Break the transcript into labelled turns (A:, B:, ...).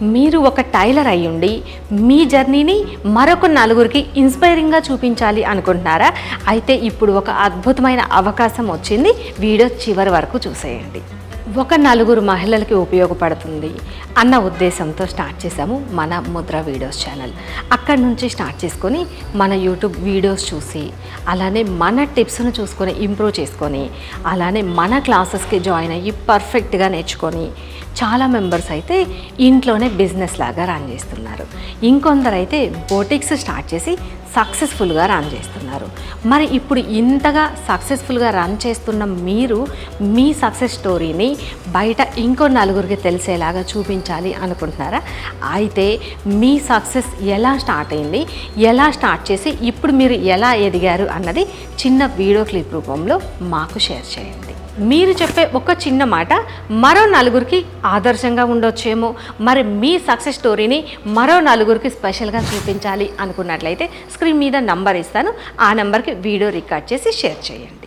A: మీరు ఒక టైలర్ అయ్యుండి మీ జర్నీని మరొక నలుగురికి ఇన్స్పైరింగ్గా చూపించాలి అనుకుంటున్నారా? అయితే ఇప్పుడు ఒక అద్భుతమైన అవకాశం వచ్చింది. వీడియో చివరి వరకు చూసేయండి. ఒక నలుగురు మహిళలకి ఉపయోగపడుతుంది అన్న ఉద్దేశంతో స్టార్ట్ చేసాము మన ముద్ర వీడియోస్ ఛానల్. అక్కడి నుంచి స్టార్ట్ చేసుకొని మన యూట్యూబ్ వీడియోస్ చూసి, అలానే మన టిప్స్ను చూసుకొని ఇంప్రూవ్ చేసుకొని, అలానే మన క్లాసెస్కి జాయిన్ అయ్యి పర్ఫెక్ట్గా నేర్చుకొని చాలా మెంబర్స్ అయితే ఇంట్లోనే బిజినెస్ లాగా రన్ చేస్తున్నారు. ఇంకొందరు అయితే బోటిక్స్ స్టార్ట్ చేసి సక్సెస్ఫుల్గా రన్ చేస్తున్నారు. మరి ఇప్పుడు ఇంతగా సక్సెస్ఫుల్గా రన్ చేస్తున్న మీరు మీ సక్సెస్ స్టోరీని బయట ఇంకో నలుగురికి తెలిసేలాగా చూపించాలి అనుకుంటున్నారా? అయితే మీ సక్సెస్ ఎలా స్టార్ట్ అయింది, ఎలా స్టార్ట్ చేసి ఇప్పుడు మీరు ఎలా ఎదిగారు అన్నది చిన్న వీడియో క్లిప్ రూపంలో మాకు షేర్ చేయండి. మీరు చెప్పే ఒక చిన్న మాట మరో నలుగురికి ఆదర్శంగా ఉండొచ్చేమో. మరి మీ సక్సెస్ స్టోరీని మరో నలుగురికి స్పెషల్గా చూపించాలి అనుకున్నట్లయితే స్క్రీన్ మీద నంబర్ ఇస్తాను. ఆ నెంబర్కి వీడియో రికార్డ్ చేసి షేర్ చేయండి.